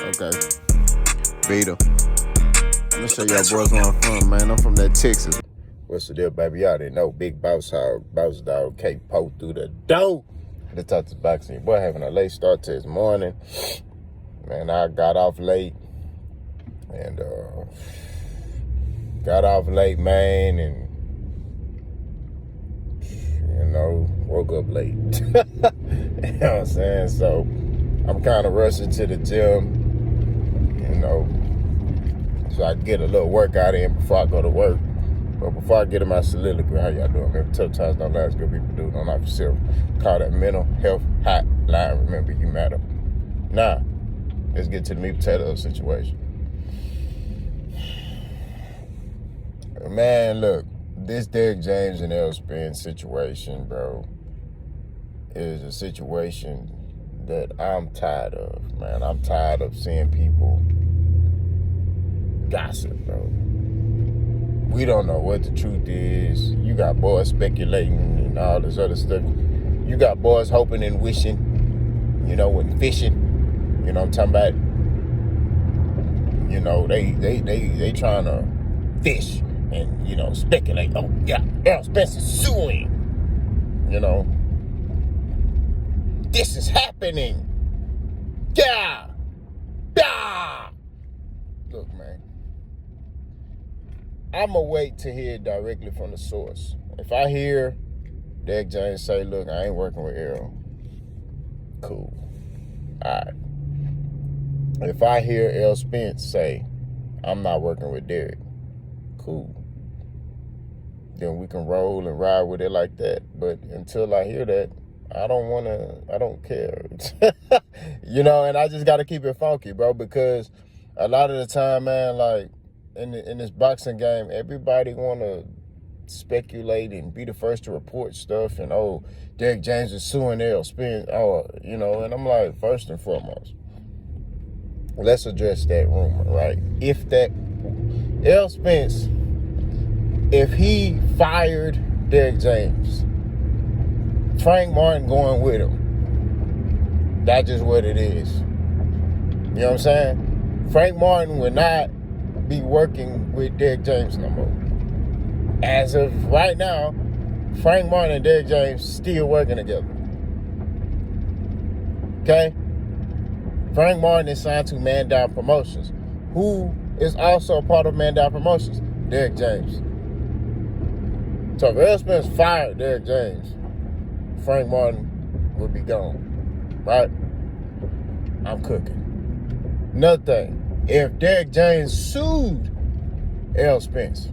Okay. Vita. Let me show y'all boys where I'm from, man. I'm from that Texas. What's the deal, baby? Y'all didn't know. Big Boss Dog, K-Po through the door. The Texas boxing. Boy, having a late start to this morning. Man, I got off late. And, man, and, woke up late. You know what I'm saying? So, I'm kind of rushing to the gym, so I can get a little workout in before I go to work. But before I get in my soliloquy, how y'all doing? Remember, tough times don't last, good people do. Don't knock yourself. Call that mental health hotline. Remember, you matter. Now, let's get to the meat potato situation. Man, look, this Derrick James and Errol Spence situation, bro, is a situation that I'm tired of, man. I'm tired of seeing people gossip, bro. We don't know what the truth is. You got boys speculating and all this other stuff. You got boys hoping and wishing, and fishing. You know what I'm talking about? They trying to fish and, speculate. Oh, yeah, Errol Spence is suing. This is happening. Yeah. Look, man. I'm going to wait to hear it directly from the source. If I hear Derrick James say, look, I ain't working with Errol, cool. All right. If I hear Errol Spence say, I'm not working with Derrick, cool. Then we can roll and ride with it like that. But until I hear that, I don't care. And I just got to keep it funky, bro, because a lot of the time, man, like, in this boxing game, everybody want to speculate and be the first to report stuff. And, Derrick James is suing Errol Spence. And I'm like, first and foremost, let's address that rumor, right? If Errol Spence, if he fired Derrick James, Frank Martin going with him, that's just what it is. You know what I'm saying? Frank Martin would not be working with Derrick James no more. As of right now, Frank Martin and Derrick James still working together. Okay? Frank Martin is signed to Man Down Promotions. Who is also a part of Man Down Promotions? Derrick James. So if Errol Spence fired Derrick James, Frank Martin would be gone. Right? I'm cooking. Another thing. If Derrick James sued Errol Spence,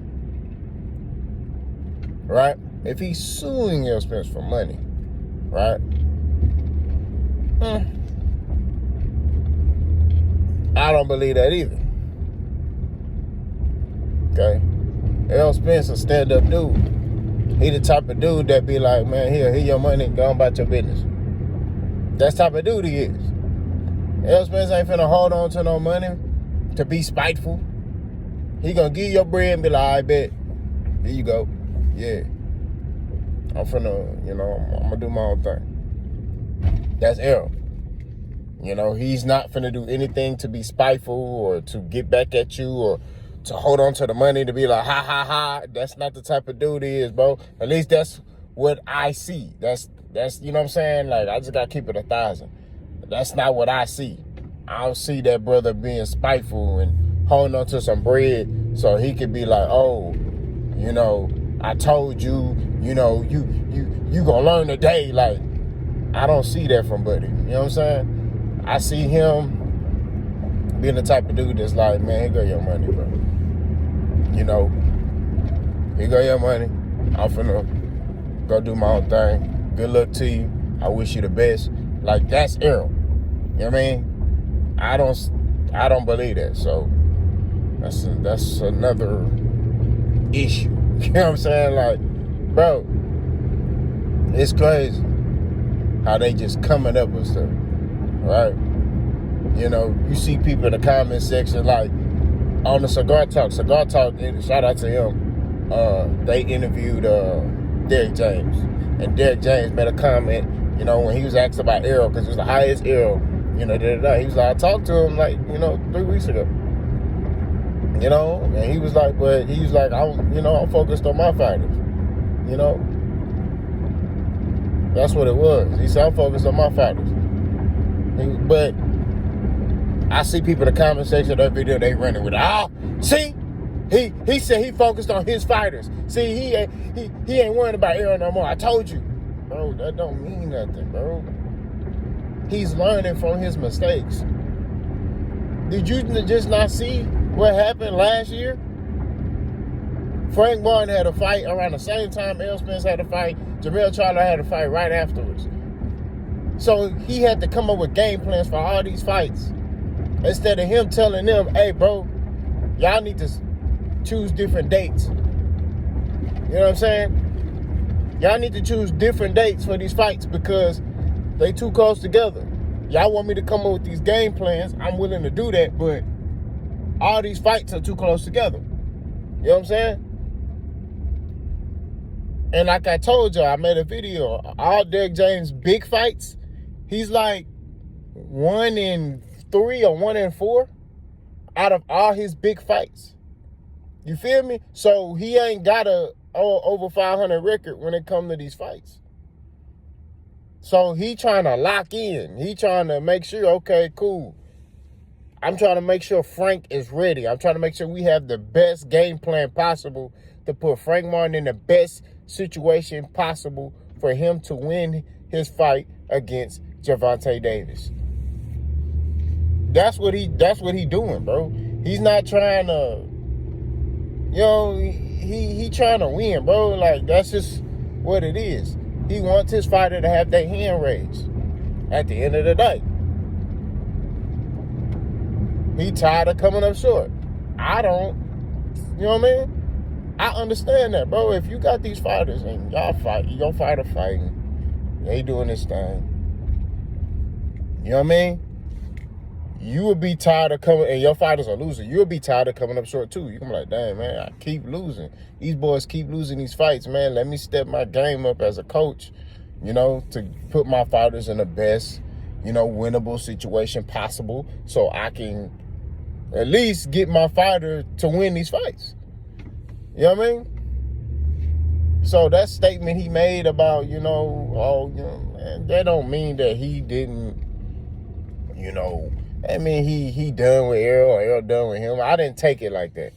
right? If he's suing Errol Spence for money, right? I don't believe that either. Okay? Errol Spence a stand-up dude. He the type of dude that be like, man, here your money, go on about your business. That's the type of dude he is. Errol Spence ain't finna hold on to no money to be spiteful. He gonna give you your bread and be like, I bet. Here you go. Yeah. I'm finna, I'm gonna do my own thing. That's Errol. He's not finna do anything to be spiteful or to get back at you or to hold on to the money to be like, ha, ha, ha. That's not the type of dude he is, bro. At least that's what I see. That's you know what I'm saying? Like, I just gotta keep it 1,000. That's not what I see. I don't see that brother being spiteful and holding on to some bread so he could be like, I told you, you gonna learn today. Like, I don't see that from Buddy. You know what I'm saying? I see him being the type of dude that's like, man, here go your money, bro. Here go your money. I'm finna go do my own thing. Good luck to you. I wish you the best. Like, that's Errol. You know what I mean? I don't believe that. So that's another issue. You know what I'm saying? Like, bro, it's crazy how they just coming up with stuff, right? You see people in the comment section, like, on the Cigar Talk, shout out to him, they interviewed Derrick James. And Derrick James made a comment, when he was asked about Errol, because it was the highest Errol He was like, I talked to him like, 3 weeks ago. And he was like, I'm focused on my fighters. That's what it was. He said, I'm focused on my fighters. But I see people in the comment section of that video, they running with it. Oh, see? He said he focused on his fighters. See, he ain't worrying about Errol no more. I told you. Bro, that don't mean nothing, bro. He's learning from his mistakes. Did you just not see what happened last year? Frank Martin had a fight around the same time Errol Spence had a fight. Jermell Charlo had a fight right afterwards. So he had to come up with game plans for all these fights. Instead of him telling them, hey, bro, y'all need to choose different dates. You know what I'm saying? Y'all need to choose different dates for these fights because they too close together. Y'all want me to come up with these game plans. I'm willing to do that, but all these fights are too close together. You know what I'm saying? And like I told y'all, I made a video. All Derrick James' big fights, he's like 1-3 or 1-4 out of all his big fights. You feel me? So he ain't got a over 500 record when it comes to these fights. So he trying to lock in. He trying to make sure, okay, cool. I'm trying to make sure Frank is ready. I'm trying to make sure we have the best game plan possible to put Frank Martin in the best situation possible for him to win his fight against Gervonta Davis. That's what he doing, bro. He's not trying to, he trying to win, bro. Like, that's just what it is. He wants his fighter to have their hand raised at the end of the day. He tired of coming up short. I don't. You know what I mean? I understand that, bro. If you got these fighters and y'all fight, your fighter fighting, they doing this thing. You know what I mean? You would be tired of coming, and your fighters are losing. You'll be tired of coming up short too. You can be like, dang, man, I keep losing. These boys keep losing these fights, man. Let me step my game up as a coach, to put my fighters in the best, winnable situation possible so I can at least get my fighter to win these fights. You know what I mean? So that statement he made about, man, that don't mean that he didn't, he done with Errol or Errol done with him. I didn't take it like that.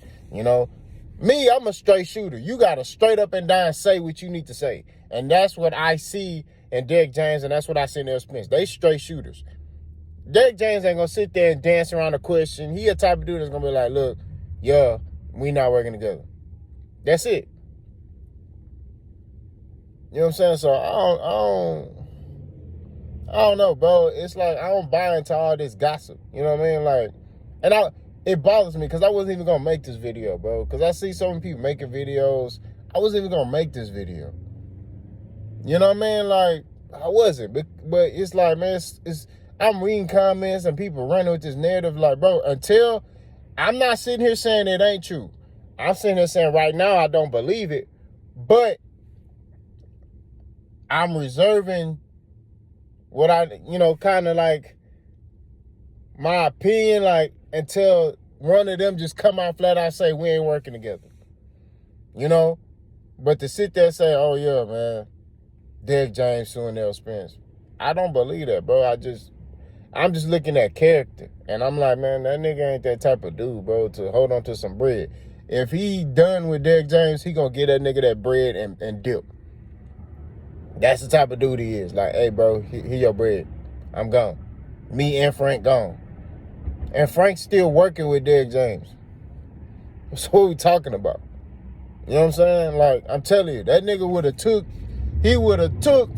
Me, I'm a straight shooter. You got to straight up and down say what you need to say. And that's what I see in Derrick James, and that's what I see in Errol Spence. They straight shooters. Derrick James ain't going to sit there and dance around a question. He a type of dude that's going to be like, look, yeah, we not working together. That's it. You know what I'm saying? So I don't know, bro. It's like I don't buy into all this gossip. You know what I mean? Like, and it bothers me because I wasn't even gonna make this video, bro. Because I see so many people making videos. I wasn't even gonna make this video. You know what I mean? Like, I wasn't. But it's like, man, I'm reading comments and people running with this narrative. Like, bro, until I'm not sitting here saying it ain't true. I'm sitting here saying right now I don't believe it, but I'm reserving what I, kind of like my opinion, like until one of them just come out flat out and say we ain't working together. But to sit there and say, oh yeah, man, Derrick James suing Errol Spence, I don't believe that, bro. I'm just looking at character, and I'm like, man, that nigga ain't that type of dude, bro, to hold on to some bread. If he done with Derrick James, he gonna get that nigga that bread and dip. That's the type of dude he is. Like, hey, bro, here your bread. I'm gone. Me and Frank gone. And Frank's still working with Derrick James. So what we talking about? You know what I'm saying? Like, I'm telling you, that nigga would have took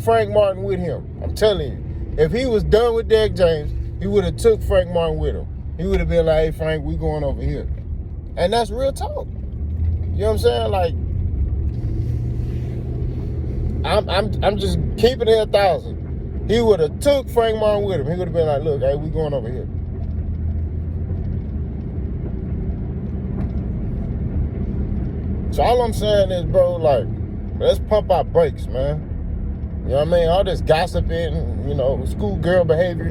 Frank Martin with him. I'm telling you. If he was done with Derrick James, he would have took Frank Martin with him. He would have been like, hey, Frank, we going over here. And that's real talk. You know what I'm saying? Like, I'm just keeping it 1,000. He would have took Frank Martin with him. He would have been like, look, hey, we going over here. So all I'm saying is, bro, like, let's pump our brakes, man. You know what I mean? All this gossiping, schoolgirl behavior.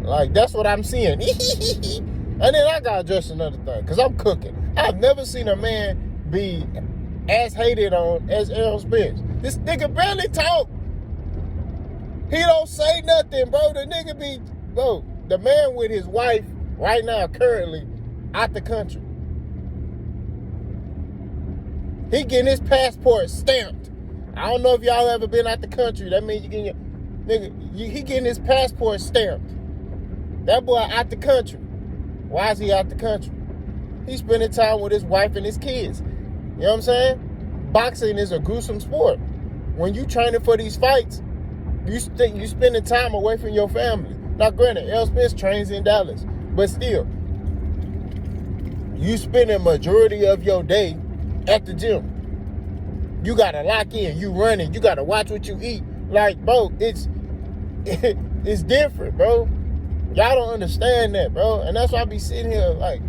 Like, that's what I'm seeing. And then I gotta address another thing, because I'm cooking. I've never seen a man be as hated on as Errol Spence. This nigga barely talk. He don't say nothing, bro. The nigga be, bro, the man with his wife right now, currently, out the country. He getting his passport stamped. I don't know if y'all ever been out the country. That means you getting your, nigga, he getting his passport stamped. That boy out the country. Why is he out the country? He's spending time with his wife and his kids. You know what I'm saying? Boxing is a gruesome sport. When you training for these fights, you spending time away from your family. Now, granted, Errol Spence trains in Dallas, but still, you spend a majority of your day at the gym. You gotta lock in. You running. You gotta watch what you eat. Like, bro, it's different, bro. Y'all don't understand that, bro. And that's why I be sitting here like,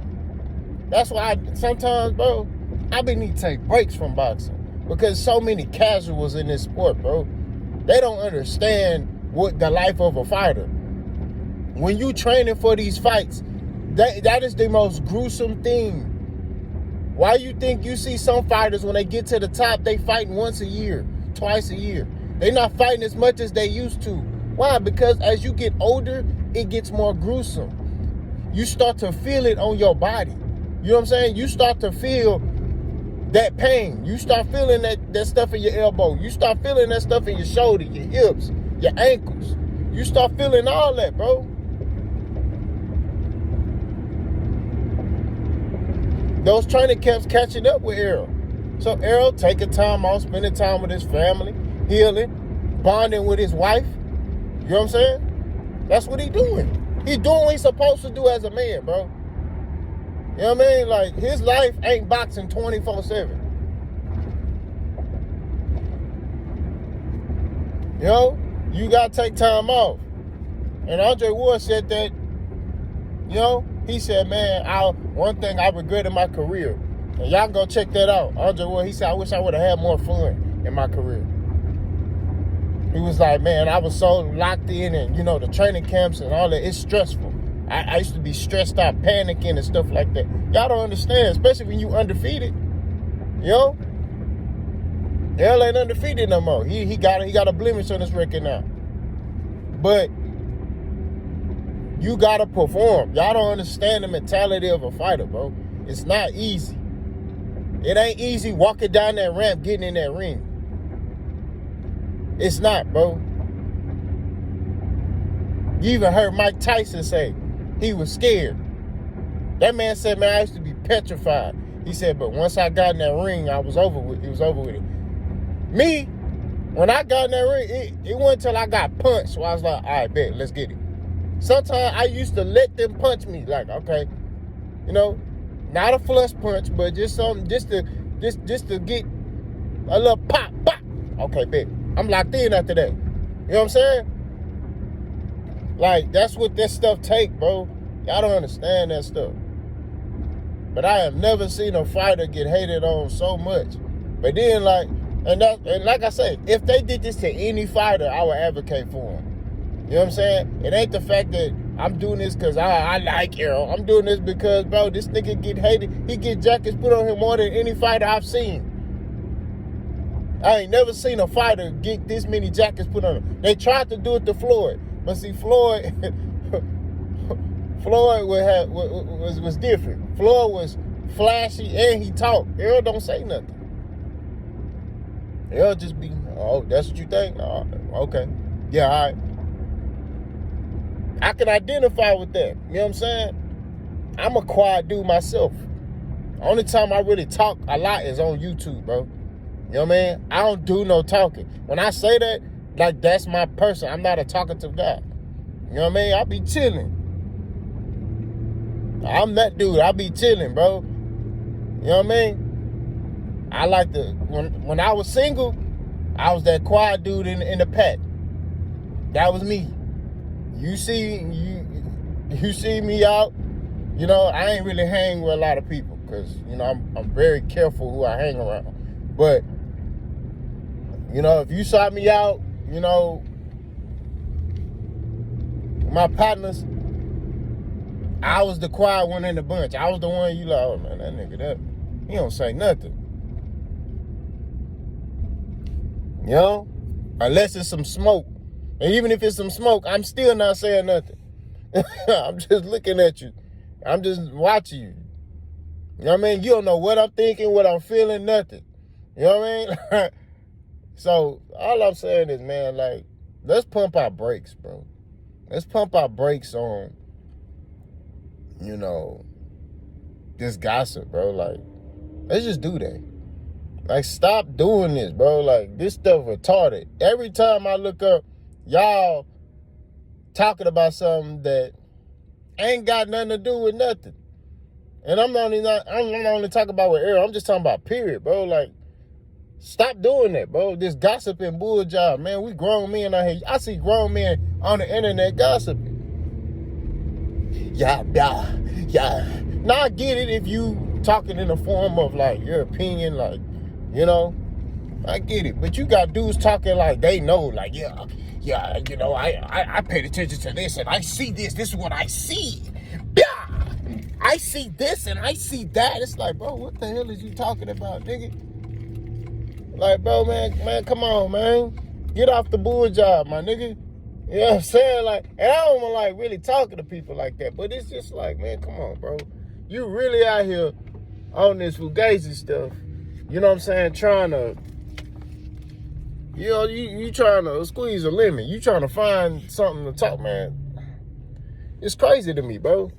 that's why sometimes, bro, I be need to take breaks from boxing. Because so many casuals in this sport, bro. They don't understand what the life of a fighter. When you training for these fights, that is the most gruesome thing. Why you think you see some fighters when they get to the top, they fighting once a year, twice a year? They not fighting as much as they used to. Why? Because as you get older, it gets more gruesome. You start to feel it on your body. You know what I'm saying? You start to feel that pain. You start feeling that stuff in your elbow. You start feeling that stuff in your shoulder, your hips, your ankles. You start feeling all that, bro. Those training camps catching up with Errol. So Errol taking time off, spending time with his family, healing, bonding with his wife. You know what I'm saying? That's what he doing. He doing what he's supposed to do as a man, bro. You know what I mean? Like, his life ain't boxing 24/7. You know? You gotta take time off. And Andre Ward said that, you know, he said, man, one thing I regret in my career, and y'all go check that out. Andre Ward, he said, I wish I would have had more fun in my career. He was like, man, I was so locked in, and, you know, the training camps and all that, it's stressful. I used to be stressed out, panicking and stuff like that. Y'all don't understand, especially when you undefeated. You know? Errol ain't undefeated no more. He got a blemish on his record now. But you gotta perform. Y'all don't understand the mentality of a fighter, bro. It's not easy. It ain't easy walking down that ramp, getting in that ring. It's not, bro. You even heard Mike Tyson say he was scared. That man said, man, I used to be petrified. He said, but once I got in that ring, it was over with it. Me, when I got in that ring, it wasn't until I got punched, so I was like, all right, bet, let's get it. Sometimes I used to let them punch me, like, okay, you know, not a flush punch, but just something, just to get a little pop. Okay, bet. I'm locked in after that. You know what I'm saying? Like, that's what that stuff take, bro. Y'all don't understand that stuff. But I have never seen a fighter get hated on so much. But then, like, and like I say, if they did this to any fighter, I would advocate for him. You know what I'm saying? It ain't the fact that I'm doing this because I like Errol. I'm doing this because, bro, this nigga get hated. He get jackets put on him more than any fighter I've seen. I ain't never seen a fighter get this many jackets put on him. They tried to do it to Floyd. But see, Floyd was different. Floyd was flashy and he talked. Errol don't say nothing. Errol just be, oh, that's what you think? Oh, okay. Yeah, all right. I can identify with that. You know what I'm saying? I'm a quiet dude myself. The only time I really talk a lot is on YouTube, bro. You know what I mean? I don't do no talking. When I say that, like, that's my person. I'm not a talkative guy. You know what I mean? I be chilling. I'm that dude. I be chilling, bro. You know what I mean? I like to, when I was single, I was that quiet dude in the pack. That was me. You see me out, you know, I ain't really hang with a lot of people because, you know, I'm very careful who I hang around. But, you know, if you saw me out, you know, my partners, I was the quiet one in the bunch. I was the one you like, oh man, that nigga, that he don't say nothing. You know? Unless it's some smoke. And even if it's some smoke, I'm still not saying nothing. I'm just looking at you. I'm just watching you. You know what I mean? You don't know what I'm thinking, what I'm feeling, nothing. You know what I mean? So all I'm saying is, man, like, let's pump our brakes, bro. Let's pump our brakes on, you know, this gossip, bro. Like, let's just do that. Like, stop doing this, bro. Like, this stuff retarded. Every time I look up, y'all talking about something that ain't got nothing to do with nothing. And I'm not only talking about with Errol. I'm just talking about period, bro. Like, stop doing that, bro. This gossiping bull job, man. We grown men out here. I see grown men on the internet gossiping. Yeah. Now I get it if you talking in the form of like your opinion, like, you know, I get it. But you got dudes talking like they know, like, yeah, you know, I paid attention to this and I see this. This is what I see. Yeah. I see this and I see that. It's like, bro, what the hell is you talking about, nigga? Like, bro, man, come on, man. Get off the bull job, my nigga. You know what I'm saying? Like, and I don't like really talking to people like that, but it's just like, man, come on, bro. You really out here on this fugazi stuff. You know what I'm saying? Trying to, you know, you trying to squeeze a lemon. You trying to find something to talk, man. It's crazy to me, bro.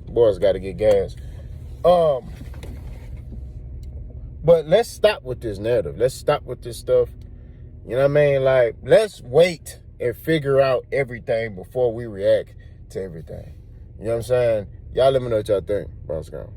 Boys got to get gas. But let's stop with this narrative. Let's stop with this stuff. You know what I mean? Like, let's wait and figure out everything before we react to everything. You know what I'm saying? Y'all let me know what y'all think. Boss gone.